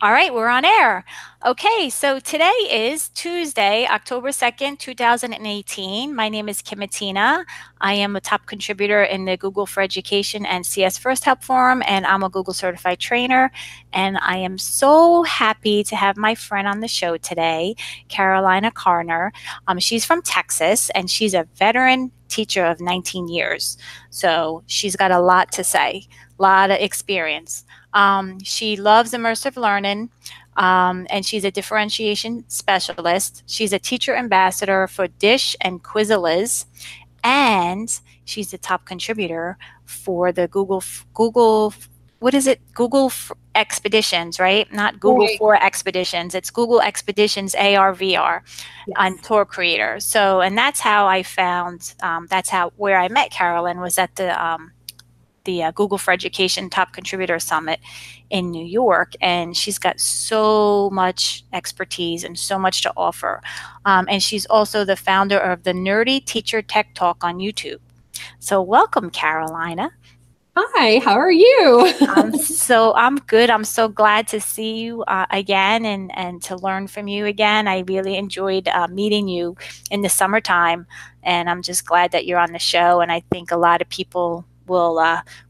All right, we're on air. Okay, so today is Tuesday, October 2nd, 2018. My name is Kimatina. I am a top contributor in the Google for Education and CS First Help Forum, and I'm a Google certified trainer. And I am so happy to have my friend on the show today, Carolina Carner. She's from Texas, and she's a veteran teacher of 19 years. So she's got a lot to say, a lot of experience. She loves immersive learning, and she's a differentiation specialist. She's a teacher ambassador for Dish and Quiziliz, and she's the top contributor for the Google, what is it? Expeditions, right? Not Google Right. for Expeditions. It's Google Expeditions AR VR on Yes. Tour Creator. So, and that's how I found, where I met Carolyn was at the Google for Education Top Contributor Summit in New York, and she's got so much expertise and so much to offer. And she's also the founder of the Nerdy Teacher Tech Talk on YouTube. So welcome, Carolina. Hi, how are you? I'm good. I'm so glad to see you again and to learn from you again. I really enjoyed meeting you in the summertime, and I'm just glad that you're on the show. And I think a lot of people will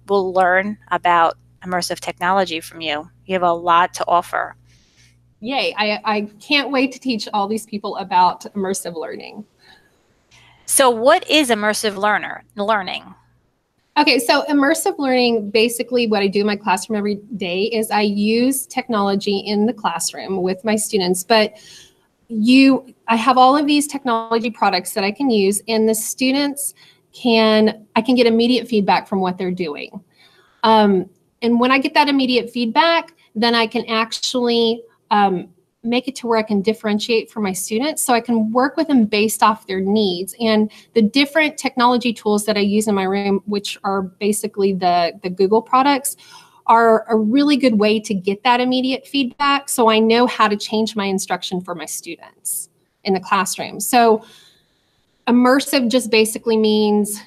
learn about immersive technology from you. You have a lot to offer. Yay, I can't wait to teach all these people about immersive learning. So what is immersive learning? Okay, so immersive learning, basically what I do in my classroom every day is I use technology in the classroom with my students, but I have all of these technology products that I can use, and the students I can get immediate feedback from what they're doing. And when I get that immediate feedback, then I can actually make it to where I can differentiate for my students, so I can work with them based off their needs. And the different technology tools that I use in my room, which are basically the Google products, are a really good way to get that immediate feedback, so I know how to change my instruction for my students in the classroom. So immersive just basically means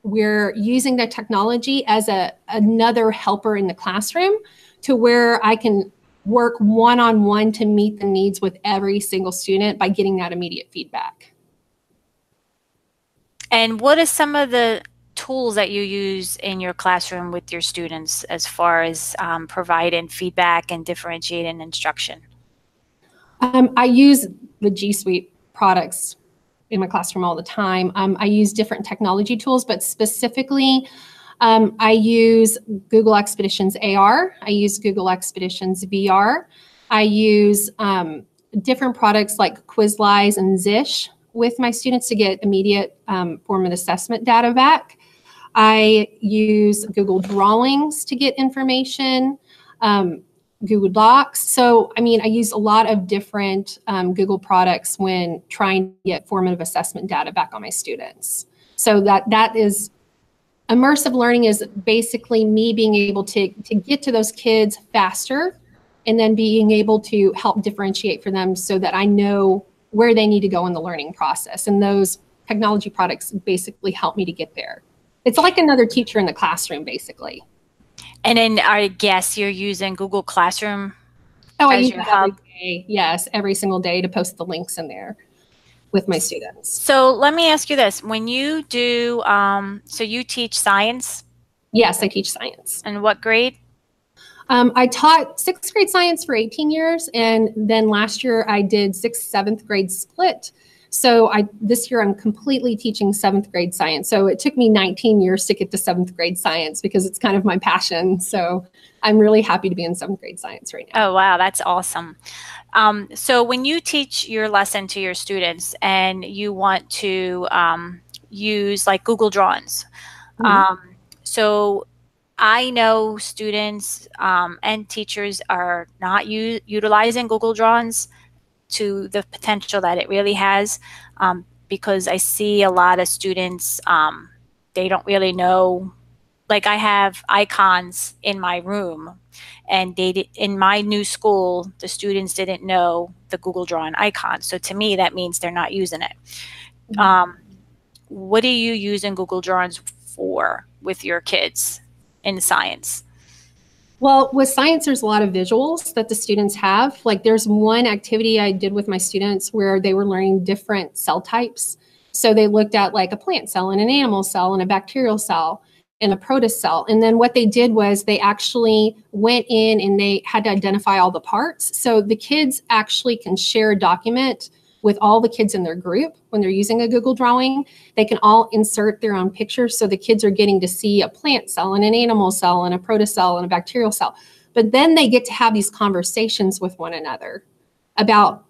we're using the technology as another helper in the classroom, to where I can work one-on-one to meet the needs with every single student by getting that immediate feedback. And what are some of the tools that you use in your classroom with your students as far as providing feedback and differentiating instruction? I use the G Suite products in my classroom all the time. I use different technology tools, but specifically, I use Google Expeditions AR. I use Google Expeditions VR. I use different products like Quizliz and Zish with my students to get immediate form of assessment data back. I use Google Drawings to get information, Google Docs. So, I mean, I use a lot of different Google products when trying to get formative assessment data back on my students. So that is, immersive learning is basically me being able to get to those kids faster, and then being able to help differentiate for them so that I know where they need to go in the learning process. And those technology products basically help me to get there. It's like another teacher in the classroom, basically. And then I guess you're using Google Classroom I as use your that hub. every day. Yes, every single day to post the links in there with my students. So let me ask you this. When you do, so you teach science? Yes, I teach science. And what grade? I taught sixth grade science for 18 years. And then last year I did sixth, seventh grade split. So this year I'm completely teaching seventh grade science. So it took me 19 years to get to seventh grade science, because it's kind of my passion. So I'm really happy to be in seventh grade science right now. Oh, wow, that's awesome. So when you teach your lesson to your students and you want to use like Google Drawings, so I know students and teachers are not utilizing Google Drawings to the potential that it really has, because I see a lot of students, they don't really know. Like, I have icons in my room, and in my new school, the students didn't know the Google Drawing icon. So to me, that means they're not using it. What are you using Google Drawings for with your kids in science? Well, with science, there's a lot of visuals that the students have. Like there's one activity I did with my students where they were learning different cell types. So they looked at like a plant cell and an animal cell and a bacterial cell and a protist cell. And then what they did was they actually went in and they had to identify all the parts. So the kids actually can share a document with all the kids in their group when they're using a Google drawing. They can all insert their own pictures. So the kids are getting to see a plant cell and an animal cell and a protist cell and a bacterial cell. But then they get to have these conversations with one another about,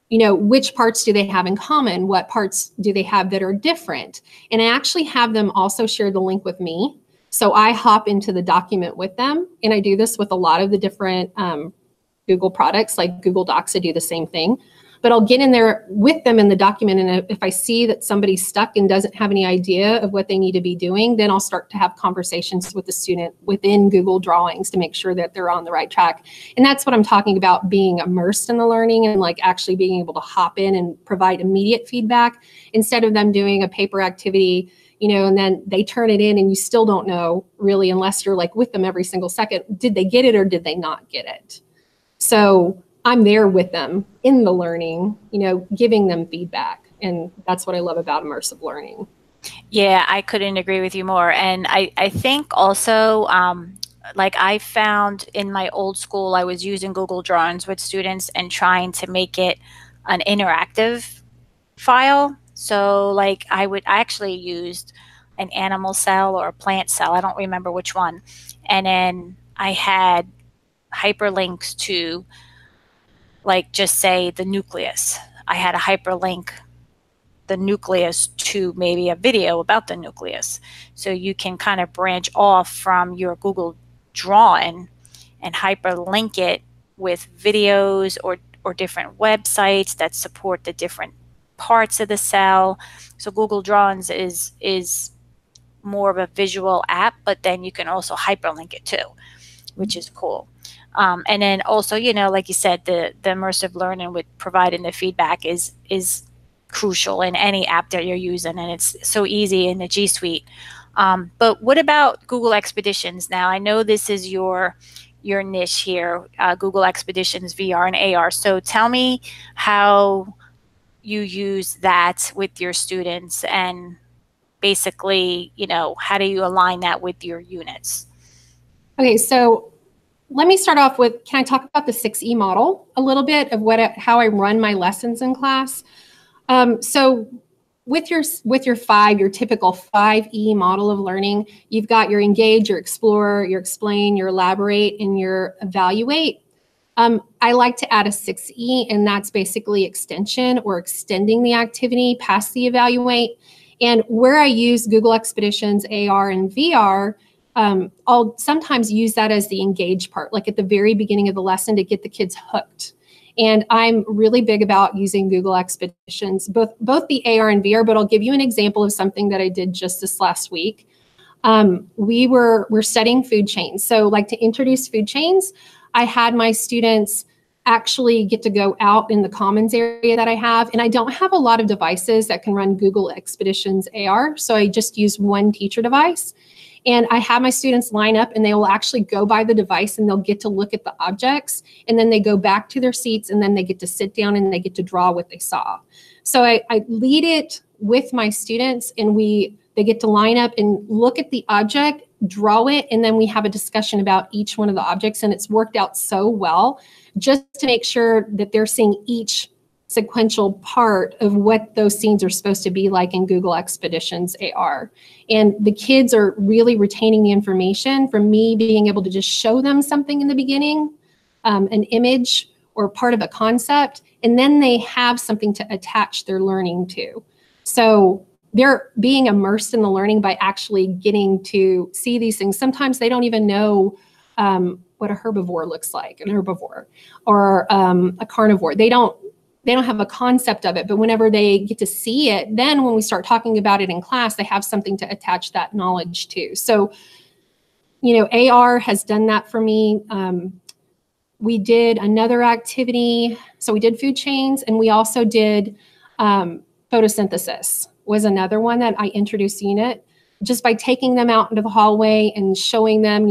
which parts do they have in common? What parts do they have that are different? And I actually have them also share the link with me. So I hop into the document with them. And I do this with a lot of the different Google products, like Google Docs, I do the same thing. But I'll get in there with them in the document. And if I see that somebody's stuck and doesn't have any idea of what they need to be doing, then I'll start to have conversations with the student within Google Drawings to make sure that they're on the right track. And that's what I'm talking about, being immersed in the learning and like actually being able to hop in and provide immediate feedback instead of them doing a paper activity, and then they turn it in and you still don't know really, unless you're like with them every single second, did they get it or did they not get it? So I'm there with them in the learning, giving them feedback. And that's what I love about immersive learning. Yeah, I couldn't agree with you more. And I think also, like I found in my old school, I was using Google Drawings with students and trying to make it an interactive file. So like I actually used an animal cell or a plant cell. I don't remember which one. And then I had hyperlinks to, like, just say the nucleus. I had a hyperlink the nucleus to maybe a video about the nucleus. So you can kind of branch off from your Google drawing and hyperlink it with videos or different websites that support the different parts of the cell. So Google Drawings is more of a visual app, but then you can also hyperlink it too, which is cool. And then also, like you said, the immersive learning with providing the feedback is crucial in any app that you're using, and it's so easy in the G Suite. But what about Google Expeditions? Now, I know this is your niche here, Google Expeditions, VR and AR. So tell me how you use that with your students, and basically, how do you align that with your units? Okay, so let me start off with, can I talk about the 6E model a little bit of how I run my lessons in class? So with your typical 5E model of learning, you've got your engage, your explore, your explain, your elaborate, and your evaluate. I like to add a 6E, and that's basically extension or extending the activity past the evaluate. And where I use Google Expeditions, AR, and VR, I'll sometimes use that as the engage part, like at the very beginning of the lesson to get the kids hooked. And I'm really big about using Google Expeditions, both the AR and VR, but I'll give you an example of something that I did just this last week. We're studying food chains. So like to introduce food chains, I had my students actually get to go out in the commons area that I have. And I don't have a lot of devices that can run Google Expeditions AR. So I just use one teacher device. And I have my students line up and they will actually go by the device and they'll get to look at the objects. And then they go back to their seats and then they get to sit down and they get to draw what they saw. So I lead it with my students, and they get to line up and look at the object, draw it, and then we have a discussion about each one of the objects. And it's worked out so well just to make sure that they're seeing each sequential part of what those scenes are supposed to be like in Google Expeditions AR. And the kids are really retaining the information from me being able to just show them something in the beginning, an image or part of a concept, and then they have something to attach their learning to. So they're being immersed in the learning by actually getting to see these things. Sometimes they don't even know what a herbivore looks like, an herbivore, or a carnivore. They don't have a concept of it, but whenever they get to see it, then when we start talking about it in class, they have something to attach that knowledge to. So, AR has done that for me. We did another activity. So we did food chains, and we also did photosynthesis was another one that I introduced unit just by taking them out into the hallway and showing them,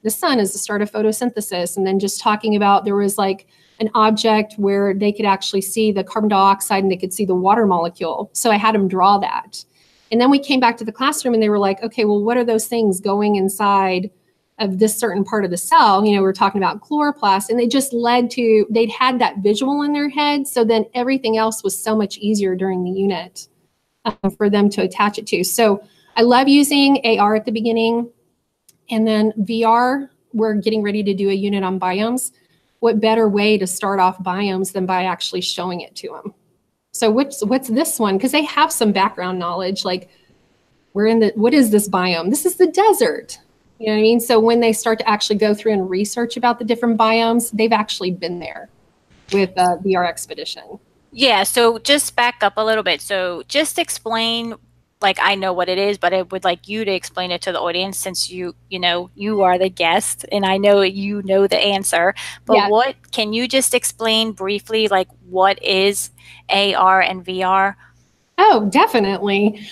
the sun is the start of photosynthesis. And then just talking about, there was like an object where they could actually see the carbon dioxide and they could see the water molecule. So I had them draw that. And then we came back to the classroom and they were like, okay, well, what are those things going inside of this certain part of the cell? You know, we're talking about chloroplast, and they just led to, they'd had that visual in their head. So then everything else was so much easier during the unit for them to attach it to. So I love using AR at the beginning, and then VR, we're getting ready to do a unit on biomes. What better way to start off biomes than by actually showing it to them? So what's this one? Because they have some background knowledge, like what is this biome? This is the desert. You know what I mean? So when they start to actually go through and research about the different biomes, they've actually been there with VR Expedition. Yeah, so just back up a little bit. So just explain, like I know what it is, but I would like you to explain it to the audience, since you know, you are the guest and I know you know the answer. But Yeah. what can you just explain briefly, like what is AR and VR? Oh, definitely.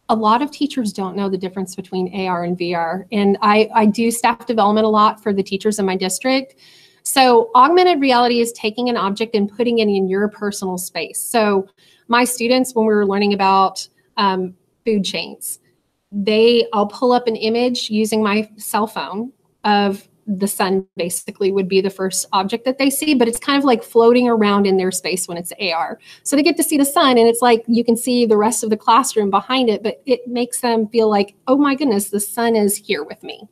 A lot of teachers don't know the difference between AR and VR. And I do staff development a lot for the teachers in my district. So augmented reality is taking an object and putting it in your personal space. So my students, when we were learning about food chains, I'll pull up an image using my cell phone of the sun, basically would be the first object that they see, but it's kind of like floating around in their space when it's AR. So they get to see the sun, and it's like you can see the rest of the classroom behind it, but it makes them feel like, oh my goodness, the sun is here with me.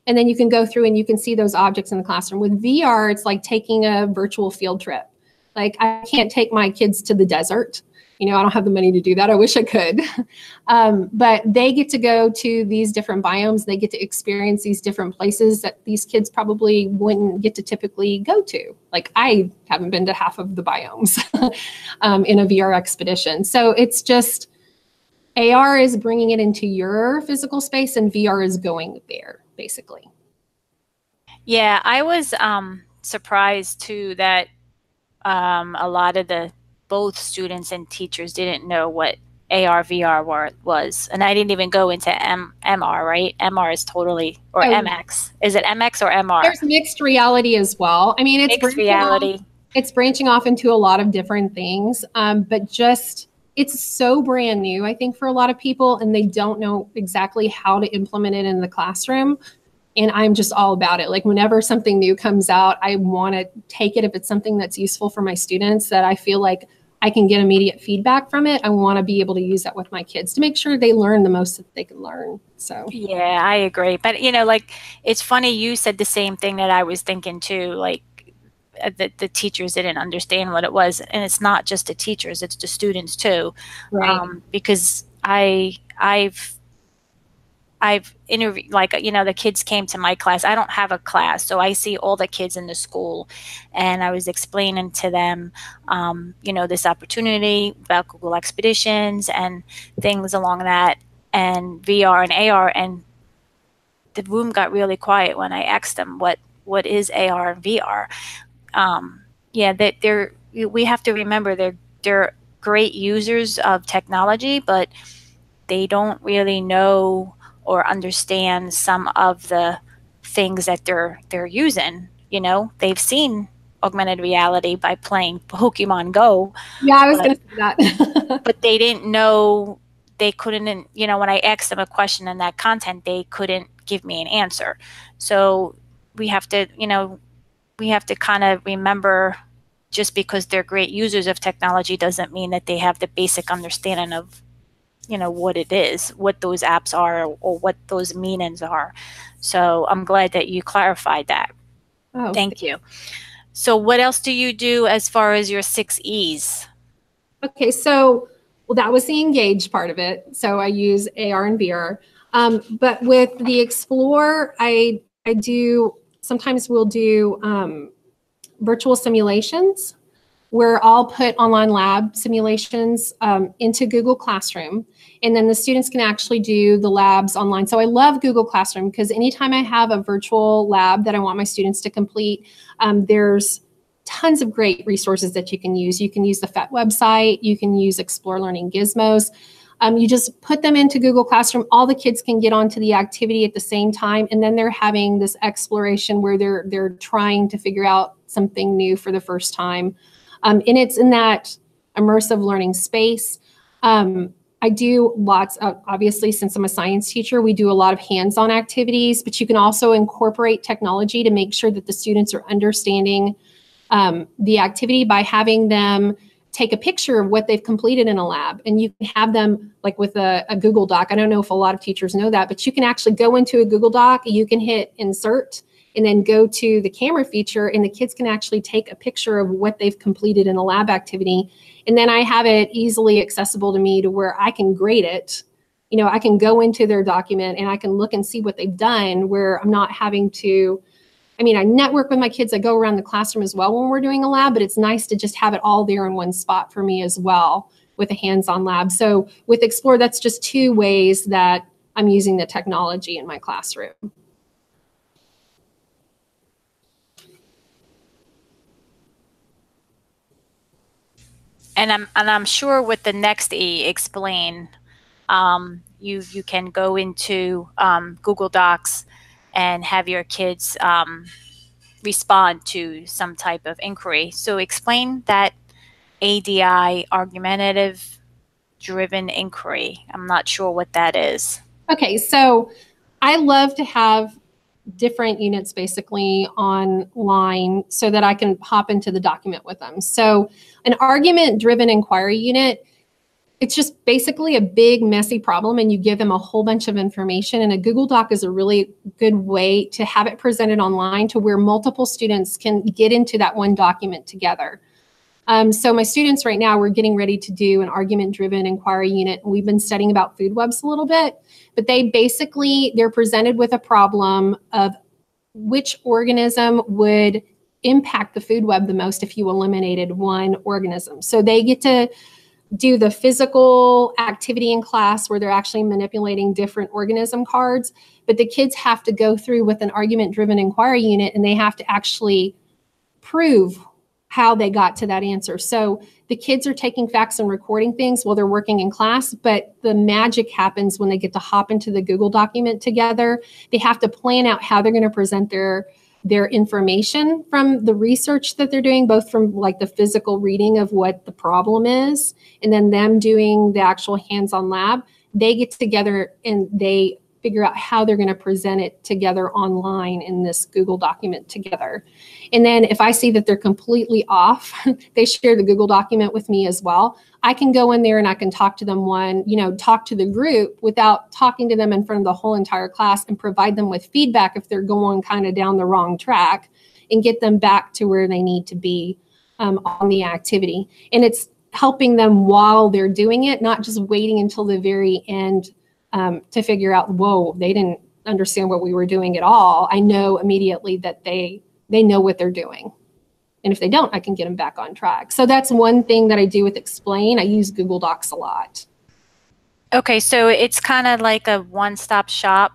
And then you can go through and you can see those objects in the classroom. With VR, it's like taking a virtual field trip. Like I can't take my kids to the desert. You know, I don't have the money to do that. I wish I could. But they get to go to these different biomes. They get to experience these different places that these kids probably wouldn't get to typically go to. Like I haven't been to half of the biomes in a VR expedition. So it's just AR is bringing it into your physical space and VR is going there, basically. Yeah, I was surprised too that a lot of both students and teachers didn't know what AR VR was, and I didn't even go into MR, right? MR is totally, or MX. Is it MX or MR? There's mixed reality as well. I mean, it's mixed reality. It's branching off into a lot of different things, but just it's so brand new, I think, for a lot of people, and they don't know exactly how to implement it in the classroom. And I'm just all about it. Like whenever something new comes out, I want to take it if it's something that's useful for my students that I feel like I can get immediate feedback from it. I want to be able to use that with my kids to make sure they learn the most that they can learn. So yeah, I agree. But you know, like it's funny you said the same thing that I was thinking too. Like the teachers didn't understand what it was, and it's not just the teachers; it's the students too. Right. Because I've interviewed, like, you know, the kids came to my class. I don't have a class, so I see all the kids in the school, and I was explaining to them, you know, this opportunity about Google Expeditions and things along that, and VR and AR, and the room got really quiet when I asked them what is AR and VR. Yeah, that we have to remember they're great users of technology, but they don't really know or understand some of the things that they're using. You know, they've seen augmented reality by playing Pokemon Go. Yeah, I was going to say that. But they didn't know, they couldn't, you know, when I asked them a question in that content, they couldn't give me an answer. So we have to, you know, we have to kind of remember, just because they're great users of technology doesn't mean that they have the basic understanding of, you know, what it is, what those apps are, or what those meanings are. So I'm glad that you clarified that. Oh, thank you. So what else do you do as far as your 6 E's? Okay, so well, that was the engage part of it. So I use AR and VR. But with the Explore, I do, sometimes we'll do virtual simulations where I'll put online lab simulations into Google Classroom, and then the students can actually do the labs online. So I love Google Classroom because anytime I have a virtual lab that I want my students to complete, there's tons of great resources that you can use. You can use the PhET website, you can use Explore Learning Gizmos. You just put them into Google Classroom. All the kids can get onto the activity at the same time, and then they're having this exploration where they're trying to figure out something new for the first time. And it's in that immersive learning space. I do lots of, obviously, since I'm a science teacher, we do a lot of hands-on activities, but you can also incorporate technology to make sure that the students are understanding the activity by having them take a picture of what they've completed in a lab. And you can have them like with a Google Doc. I don't know if a lot of teachers know that, but you can actually go into a Google Doc, you can hit insert and then go to the camera feature, and the kids can actually take a picture of what they've completed in a lab activity. And then I have it easily accessible to me to where I can grade it. You know, I can go into their document and I can look and see what they've done, where I'm not having to, I mean, I network with my kids. I go around the classroom as well when we're doing a lab, but it's nice to just have it all there in one spot for me as well with a hands-on lab. So with Explore, that's just two ways that I'm using the technology in my classroom. And I'm sure with the next E, explain, you can go into Google Docs and have your kids respond to some type of inquiry. So explain that ADI, argumentative driven inquiry. I'm not sure what that is. Okay, so I love to have different units basically online so that I can hop into the document with them. So an argument-driven inquiry unit, it's just basically a big messy problem, and you give them a whole bunch of information, and a Google Doc is a really good way to have it presented online to where multiple students can get into that one document together. So my students right now, we're getting ready to do an argument-driven inquiry unit. And we've been studying about food webs a little bit, but they're presented with a problem of which organism would impact the food web the most if you eliminated one organism. So they get to do the physical activity in class where they're actually manipulating different organism cards, but the kids have to go through with an argument-driven inquiry unit, and they have to actually prove how they got to that answer. So the kids are taking facts and recording things while they're working in class, but the magic happens when they get to hop into the Google document together. They have to plan out how they're going to present their information from the research that they're doing, both from like the physical reading of what the problem is, and then them doing the actual hands-on lab. They get together and they figure out how they're going to present it together online in this Google document together. And then if I see that they're completely off, they share the Google document with me as well. I can go in there and I can talk to them talk to the group without talking to them in front of the whole entire class, and provide them with feedback if they're going kind of down the wrong track, and get them back to where they need to be on the activity. And it's helping them while they're doing it, not just waiting until the very end to figure out, whoa, they didn't understand what we were doing at all. I know immediately that they know what they're doing. And if they don't, I can get them back on track. So that's one thing that I do with Explain. I use Google Docs a lot. Okay, so it's kind of like a one-stop shop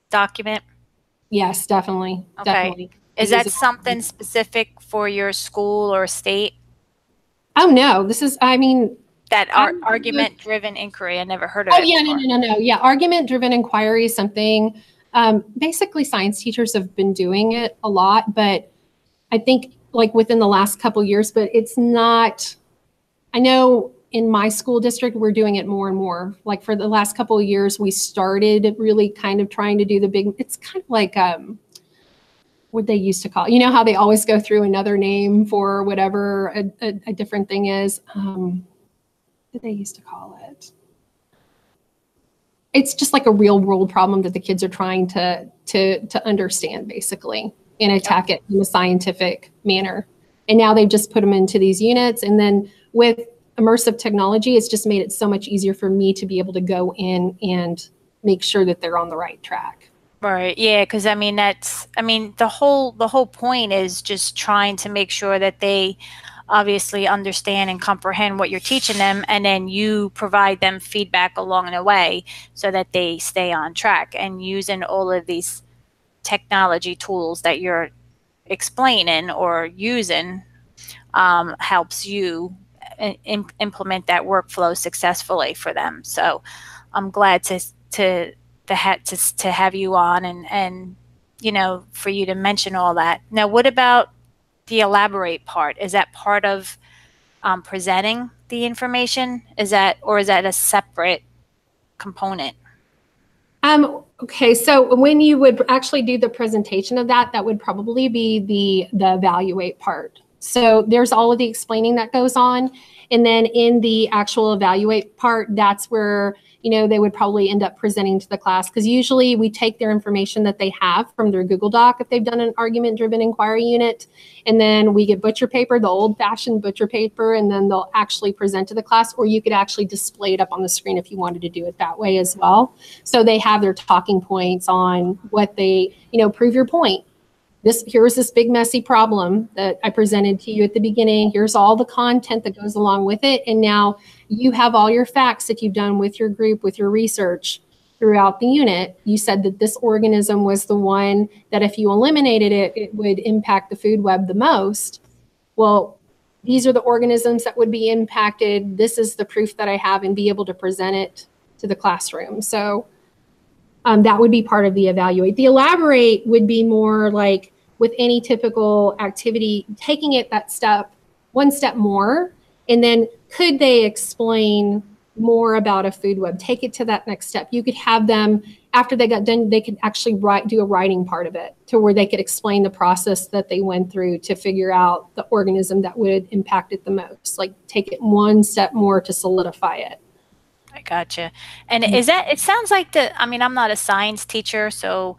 document. Yes, definitely. Okay. Definitely. Is that something specific for your school or state? Oh, no. This is, I mean, that argument-driven inquiry. I never heard of it. Oh, yeah, no. Yeah, argument-driven inquiry is something, basically science teachers have been doing it a lot, but I think like within the last couple of years, but it's not, I know in my school district, we're doing it more and more. Like for the last couple of years, we started really kind of trying to do the big, it's kind of like, what they used to call it. You know how they always go through another name for whatever a different thing is? What did they used to call it? It's just like a real world problem that the kids are trying to understand basically and attack it in a scientific manner. And now they've just put them into these units. And then with immersive technology, it's just made it so much easier for me to be able to go in and make sure that they're on the right track. Right. Yeah. Because I mean, the whole point is just trying to make sure that they obviously understand and comprehend what you're teaching them, and then you provide them feedback along the way so that they stay on track. And using all of these technology tools that you're explaining or using helps you implement that workflow successfully for them. So I'm glad to have you on and for you to mention all that. Now, what about the elaborate part? Is that part of presenting the information? Is that a separate component? Okay, so when you would actually do the presentation of that, that would probably be the evaluate part. So there's all of the explaining that goes on. And then in the actual evaluate part, that's where, they would probably end up presenting to the class, because usually we take their information that they have from their Google Doc if they've done an argument-driven inquiry unit, and then we get butcher paper, the old-fashioned butcher paper, and then they'll actually present to the class, or you could actually display it up on the screen if you wanted to do it that way as well. So they have their talking points on what they, prove your point. Here's this big messy problem that I presented to you at the beginning. Here's all the content that goes along with it. And now you have all your facts that you've done with your group, with your research throughout the unit. You said that this organism was the one that if you eliminated it, it would impact the food web the most. Well, these are the organisms that would be impacted. This is the proof that I have, and be able to present it to the classroom. So that would be part of the evaluate. The elaborate would be more like, with any typical activity, taking it one step more, and then could they explain more about a food web, take it to that next step. You could have them, after they got done, they could actually do a writing part of it, to where they could explain the process that they went through to figure out the organism that would impact it the most, like take it one step more to solidify it. I gotcha. And it sounds like I'm not a science teacher, so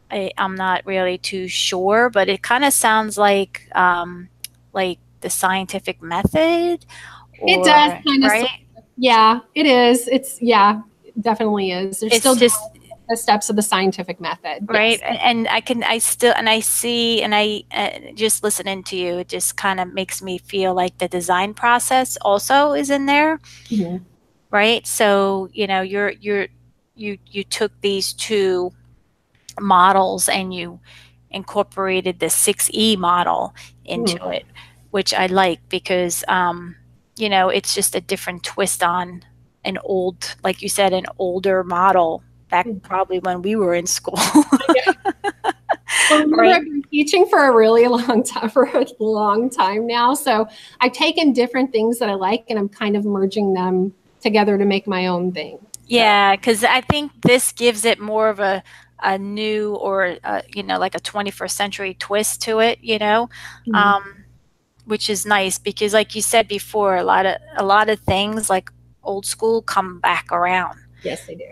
I'm not really too sure, but it kind of sounds like the scientific method. It does kind of, right? Yeah, it is. It definitely is. There's still just the steps of the scientific method, right? Yes. And I just listening to you, it just kind of makes me feel like the design process also is in there, Mm-hmm. right? So you took these two models and you incorporated the 6E model into Mm-hmm. it, which I like because it's just a different twist on an old, like you said, an older model back probably when we were in school. Well, right? I've been teaching for a long time now. So I've taken different things that I like, and I'm kind of merging them together to make my own thing. Yeah, because I think this gives it more of a new, or like a 21st century twist to it, Mm-hmm. which is nice because, like you said before, a lot of things like old school come back around. Yes, they do.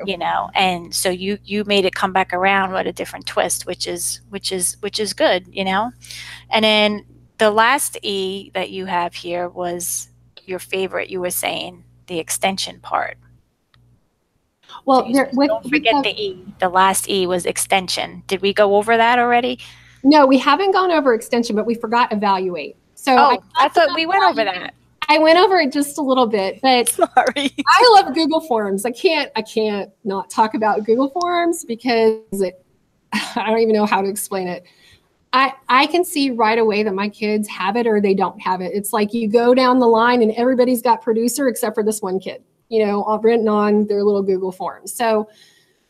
And so you made it come back around with a different twist, which is good. And then the last E that you have here was your favorite. You were saying the extension part. Well, So don't forget the E. The last E was extension. Did we go over that already? No, we haven't gone over extension, but we forgot evaluate. So I thought we went over that. I went over it just a little bit, but sorry. I love Google Forms. I can't not talk about Google Forms because I don't even know how to explain it. I can see right away that my kids have it or they don't have it. It's like you go down the line and everybody's got producer except for this one kid, all written on their little Google Forms. So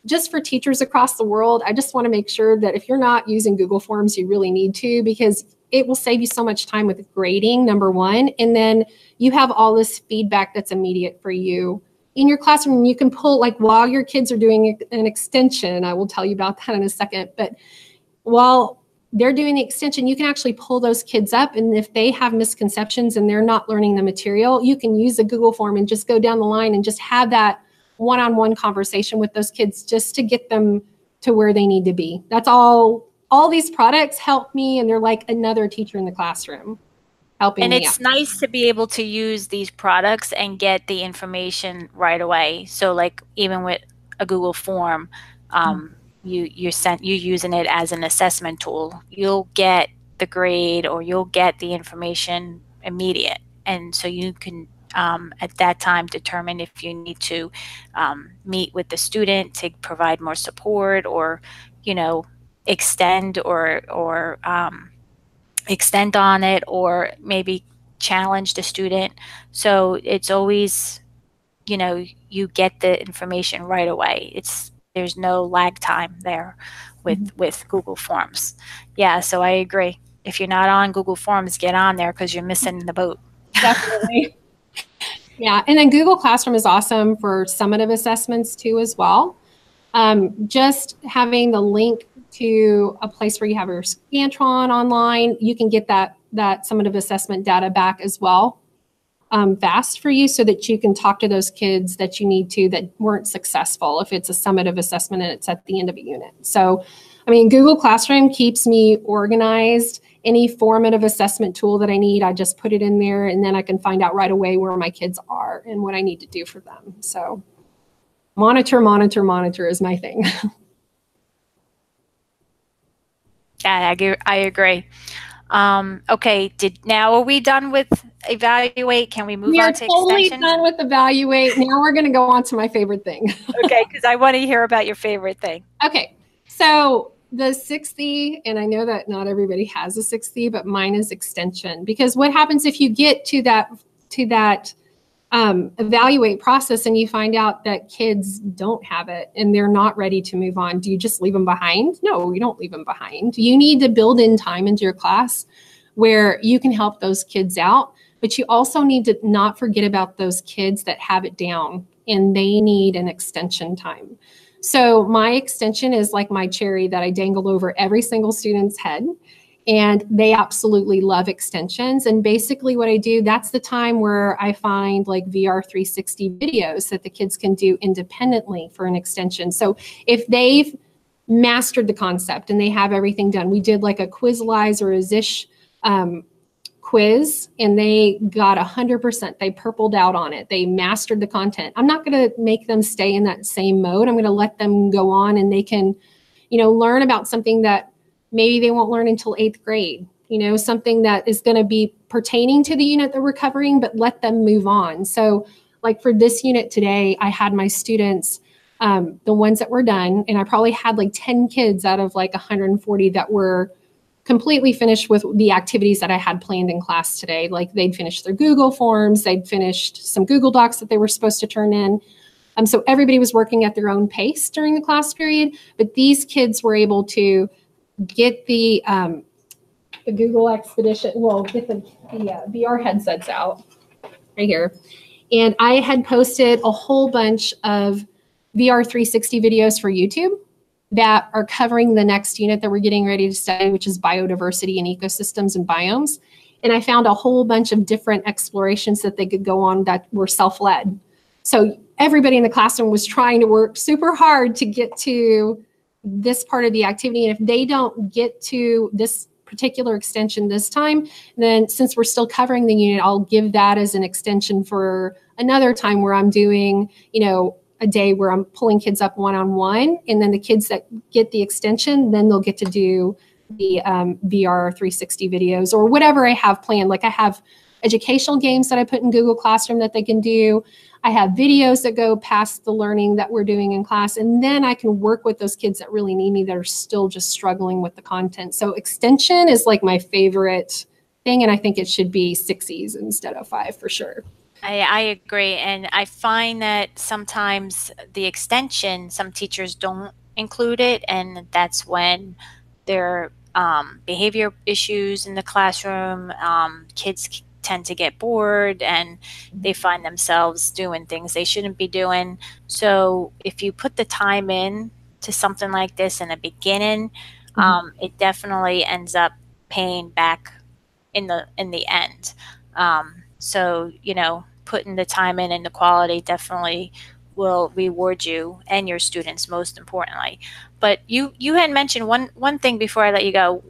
just for teachers across the world, I just want to make sure that if you're not using Google Forms, you really need to, because it will save you so much time with grading, number one. And then you have all this feedback that's immediate for you in your classroom. You can pull, like while your kids are doing an extension, I will tell you about that in a second, but while they're doing the extension, you can actually pull those kids up. And if they have misconceptions and they're not learning the material, you can use a Google form and just go down the line and just have that one-on-one conversation with those kids just to get them to where they need to be. That's all. All these products help me, and they're like another teacher in the classroom helping me out. And it's nice to be able to use these products and get the information right away. So like even with a Google form, you're using it as an assessment tool. You'll get the grade or you'll get the information immediate. And so you can at that time determine if you need to meet with the student to provide more support, or extend or extend on it, or maybe challenge the student. So it's always, you know, you get the information right away. There's no lag time there with Google Forms. Yeah, so I agree. If you're not on Google Forms, get on there because you're missing the boat. Definitely. Yeah, and then Google Classroom is awesome for summative assessments too as well. Just having the link to a place where you have your Scantron online, you can get that summative assessment data back as well fast for you, so that you can talk to those kids that you need to that weren't successful if it's a summative assessment and it's at the end of a unit. So, I mean, Google Classroom keeps me organized. Any formative assessment tool that I need, I just put it in there, and then I can find out right away where my kids are and what I need to do for them. So monitor, monitor, monitor is my thing. Yeah, I agree. Okay, now are we done with evaluate? Can we move on to totally extension? Done with evaluate. Now we're going to go on to my favorite thing. Okay, because I want to hear about your favorite thing. Okay, so the 6E, and I know that not everybody has a 6E, but mine is extension. Because what happens if you get to that evaluate process and you find out that kids don't have it and they're not ready to move on? Do you just leave them behind? No, you don't leave them behind. You need to build in time into your class where you can help those kids out, but you also need to not forget about those kids that have it down and they need an extension time. So my extension is like my cherry that I dangle over every single student's head. And they absolutely love extensions. And basically what I do, that's the time where I find like VR 360 videos that the kids can do independently for an extension. So if they've mastered the concept and they have everything done, we did like a Quizlize or a Zish quiz, and they got 100%. They purpled out on it. They mastered the content. I'm not going to make them stay in that same mode. I'm going to let them go on and they can, you know, learn about something that maybe they won't learn until 8th grade, you know, something that is going to be pertaining to the unit that we're covering, but let them move on. So like for this unit today, I had my students, the ones that were done, and I probably had like 10 kids out of like 140 that were completely finished with the activities that I had planned in class today. Like they'd finished their Google Forms, they'd finished some Google Docs that they were supposed to turn in. So everybody was working at their own pace during the class period, but these kids were able to get the Google Expedition, well, get the VR headsets out right here. And I had posted a whole bunch of VR 360 videos for YouTube that are covering the next unit that we're getting ready to study, which is biodiversity and ecosystems and biomes. And I found a whole bunch of different explorations that they could go on that were self-led. So everybody in the classroom was trying to work super hard to get to this part of the activity. And if they don't get to this particular extension this time, then since we're still covering the unit, I'll give that as an extension for another time where I'm doing, you know, a day where I'm pulling kids up one-on-one, and then the kids that get the extension, then they'll get to do the VR 360 videos or whatever I have planned. Like I have educational games that I put in Google Classroom that they can do. I have videos that go past the learning that we're doing in class, and then I can work with those kids that really need me that are still just struggling with the content. So extension is like my favorite thing, and I think it should be 6Es instead of 5 for sure. I agree. And I find that sometimes the extension, some teachers don't include it, and that's when there are behavior issues in the classroom. Kids tend to get bored and they find themselves doing things they shouldn't be doing. So if you put the time in to something like this in the beginning, it definitely ends up paying back in the end. So, you know, putting the time in and the quality definitely will reward you and your students, most importantly. But you had mentioned one thing before I let you go.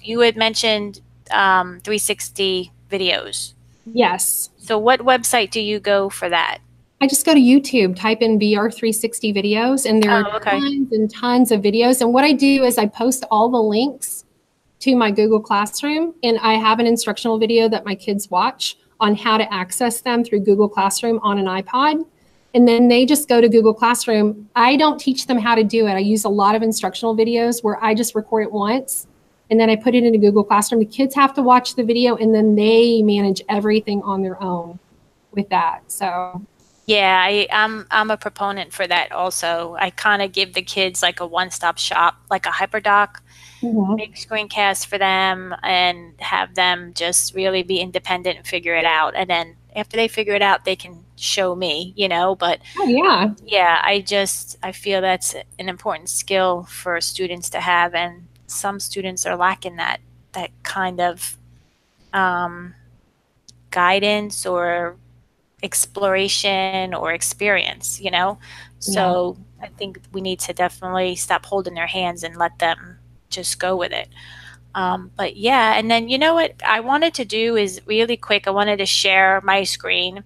You had mentioned 360 videos. Yes. So what website do you go for that? I just go to YouTube, type in VR 360 videos, and there are tons and tons of videos. And what I do is I post all the links to my Google Classroom, and I have an instructional video that my kids watch on how to access them through Google Classroom on an iPod. And then they just go to Google Classroom. I don't teach them how to do it. I use a lot of instructional videos where I just record it once and then I put it into Google Classroom. The kids have to watch the video, and then they manage everything on their own with that. So Yeah, I'm a proponent for that also. I kind of give the kids like a one-stop shop, like a hyperdoc, mhm. big screencast for them and have them just really be independent and figure it out. And then after they figure it out, they can show me, you know, but Oh yeah, yeah, I feel that's an important skill for students to have, and some students are lacking that kind of um, guidance or exploration or experience, you know? yeah. So I think we need to definitely stop holding their hands and let them just go with it. But yeah, and then you know what I wanted to do is really quick, I wanted to share my screen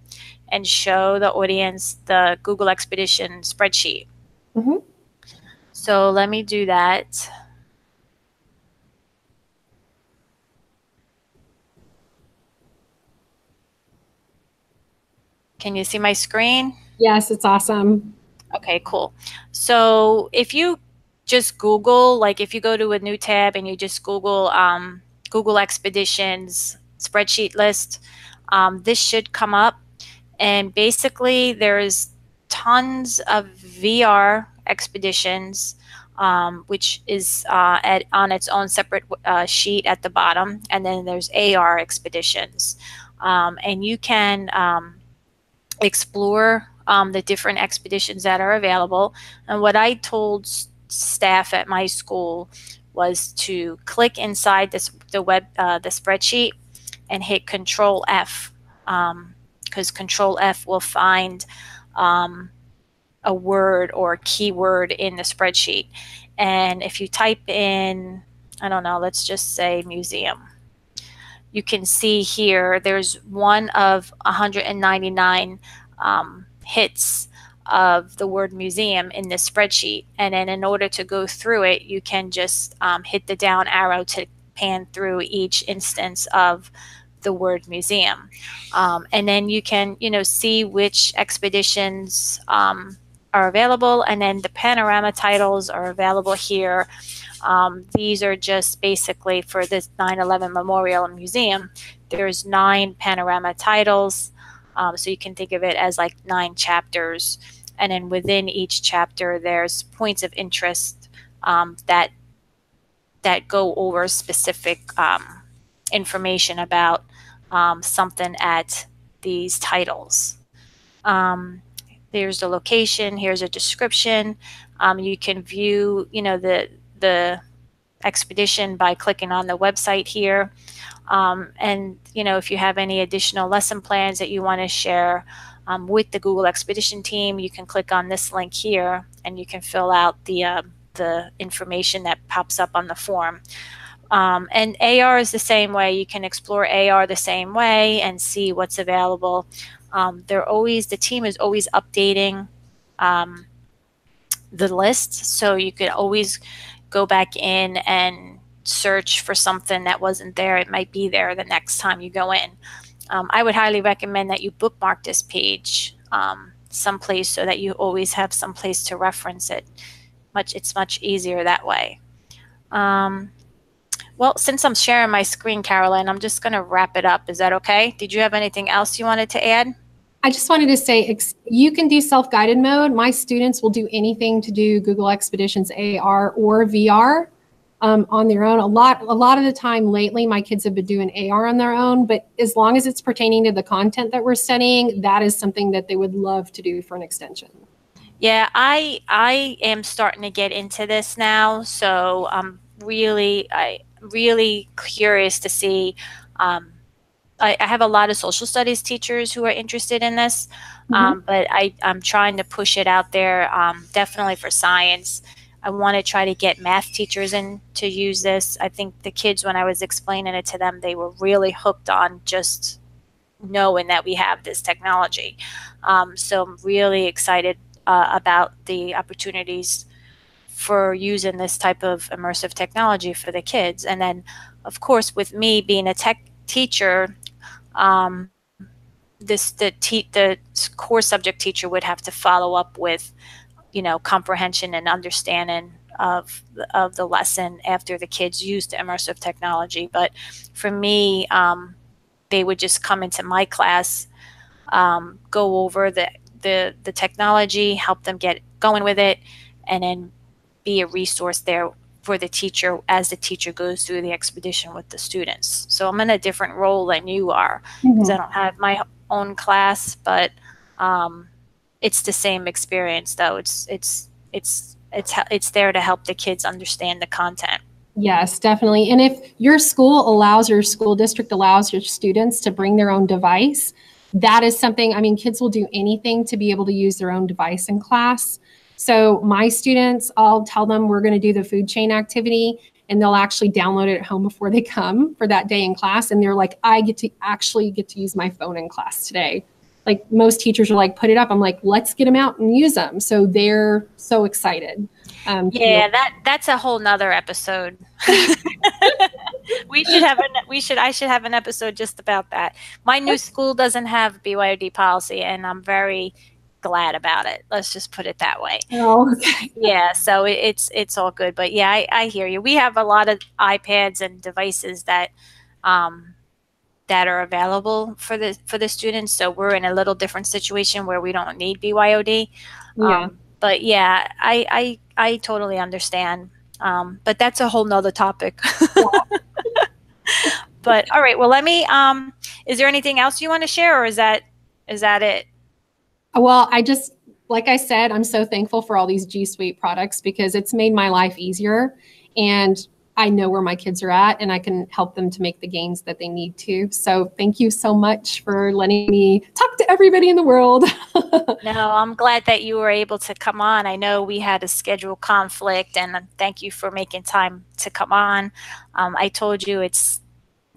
and show the audience the Google Expedition spreadsheet. Mhm. So let me do that. Can you see my screen? Yes, it's awesome. Okay, cool. So if you just Google, like if you go to a new tab and you just Google Google Expeditions spreadsheet list, this should come up. And basically, there's tons of VR expeditions, which is on its own separate sheet at the bottom. And then there's AR expeditions. And you can explore the different expeditions that are available. And what I told staff at my school was to click inside the spreadsheet and hit Control F, because Control F will find um, a word or a keyword in the spreadsheet. And if you type in, I don't know, let's just say museum, you can see here there's one of 199 hits of the word museum in this spreadsheet. And then in order to go through it, you can just hit the down arrow to pan through each instance of the word museum. And then you can, you know, see which expeditions are available. And then the panorama titles are available here. These are just basically for this 9/11 Memorial and Museum. There's 9 panorama titles, so you can think of it as like 9 chapters. And then within each chapter, there's points of interest that go over specific information about something at these titles. Um, there's the location. Here's a description. You can view, you know, the expedition by clicking on the website here. And, you know, if you have any additional lesson plans that you want to share with the Google Expedition team, you can click on this link here and you can fill out the information that pops up on the form. And AR is the same way. You can explore AR the same way and see what's available. The team is always updating um, the list, so you could always go back in and search for something that wasn't there. It might be there the next time you go in. I would highly recommend that you bookmark this page someplace so that you always have someplace to reference it. It's much easier that way. Well, since I'm sharing my screen, Caroline, I'm just going to wrap it up. Is that okay? Did you have anything else you wanted to add? I just wanted to say you can do self-guided mode. My students will do anything to do Google Expeditions AR or VR on their own. A lot of the time lately, my kids have been doing AR on their own, but as long as it's pertaining to the content that we're studying, that is something that they would love to do for an extension. Yeah, I am starting to get into this now, so I really curious to see. Um, I have a lot of social studies teachers who are interested in this, Mhm. but I'm trying to push it out there, definitely for science. I want to try to get math teachers in to use this. I think the kids, when I was explaining it to them, they were really hooked on just knowing that we have this technology. So I'm really excited about the opportunities for using this type of immersive technology for the kids. And then, of course, with me being a tech teacher, um, the core subject teacher would have to follow up with, you know, comprehension and understanding of the lesson after the kids used immersive technology. But for me, they would just come into my class, go over the technology, help them get going with it, and then be a resource there for the teacher as the teacher goes through the expedition with the students. So I'm in a different role than you are, because I don't have my own class, but it's the same experience though. It's there to help the kids understand the content. Yes, definitely. And if your school district allows your students to bring their own device, that is something, I mean, kids will do anything to be able to use their own device in class. So my students, I'll tell them we're going to do the food chain activity, and they'll actually download it at home before they come for that day in class. And they're like, I get to use my phone in class today. Like most teachers are like, put it up. I'm like, let's get them out and use them. So they're so excited. Yeah, that's a whole nother episode. I should have an episode just about that. My new school doesn't have BYOD policy, and I'm very glad about it. Let's just put it that way. Oh, okay. Yeah, so it's all good. But yeah, I hear you. We have a lot of iPads and devices that that are available for the students. So we're in a little different situation where we don't need BYOD. Yeah. But yeah, I totally understand. But that's a whole nother topic. Yeah. But all right, well, let me, is there anything else you want to share, or is that it? Well, like I said, I'm so thankful for all these G Suite products because it's made my life easier, and I know where my kids are at, and I can help them to make the gains that they need to. So thank you so much for letting me talk to everybody in the world. No, I'm glad that you were able to come on. I know we had a schedule conflict, and thank you for making time to come on. I told you it's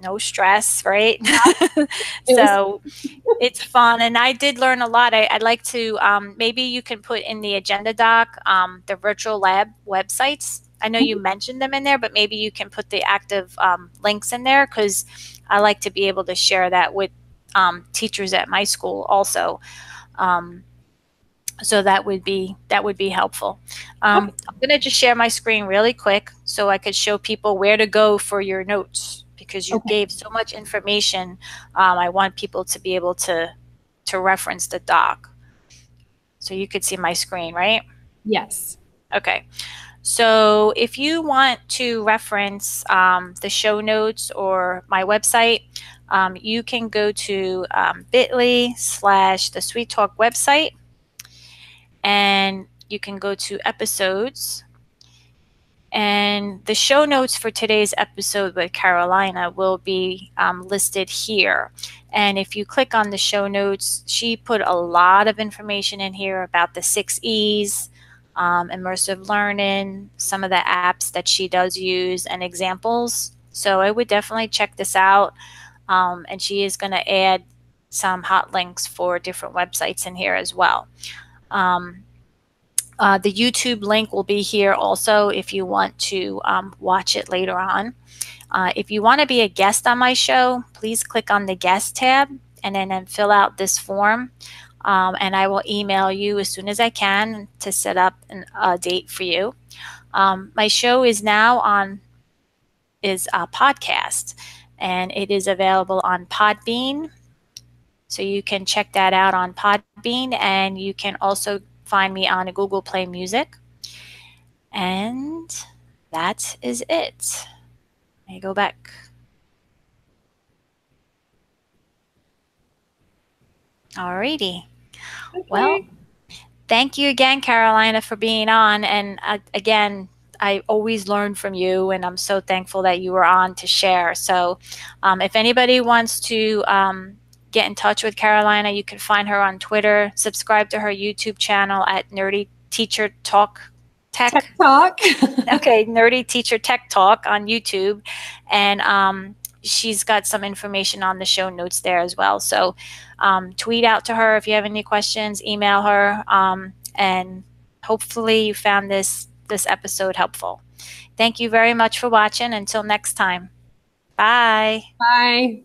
no stress, right? So it's fun, and I did learn a lot. I'd like to, maybe you can put in the agenda doc the virtual lab websites. I know you mentioned them in there, but maybe you can put the active links in there, because I like to be able to share that with teachers at my school also. So that would be helpful. I'm going to just share my screen really quick so I could show people where to go for your notes, because you gave so much information. I want people to be able to reference the doc. So you could see my screen, right? Yes. Okay. So if you want to reference the show notes or my website, you can go to bit.ly/the Sweet Talk website, and you can go to episodes. And the show notes for today's episode with Carolina will be listed here. And if you click on the show notes, she put a lot of information in here about the 6 E's, immersive learning, some of the apps that she does use, and examples. So I would definitely check this out. And she is going to add some hot links for different websites in here as well. The YouTube link will be here also if you want to watch it later on. If you want to be a guest on my show, please click on the guest tab and then fill out this form. And I will email you as soon as I can to set up a date for you. My show is now on a podcast, and it is available on Podbean. So you can check that out on Podbean, and you can also find me on Google Play Music. And that is it. Let me go back. Alrighty. Okay. Well, thank you again, Carolina, for being on. And again, I always learn from you, and I'm so thankful that you were on to share. So if anybody wants to get in touch with Carolina, you can find her on Twitter. Subscribe to her YouTube channel at Nerdy Teacher Talk Tech. Tech Talk. Okay, Nerdy Teacher Tech Talk on YouTube. And she's got some information on the show notes there as well. So tweet out to her if you have any questions, email her, and hopefully you found this episode helpful. Thank you very much for watching. Until next time. Bye. Bye.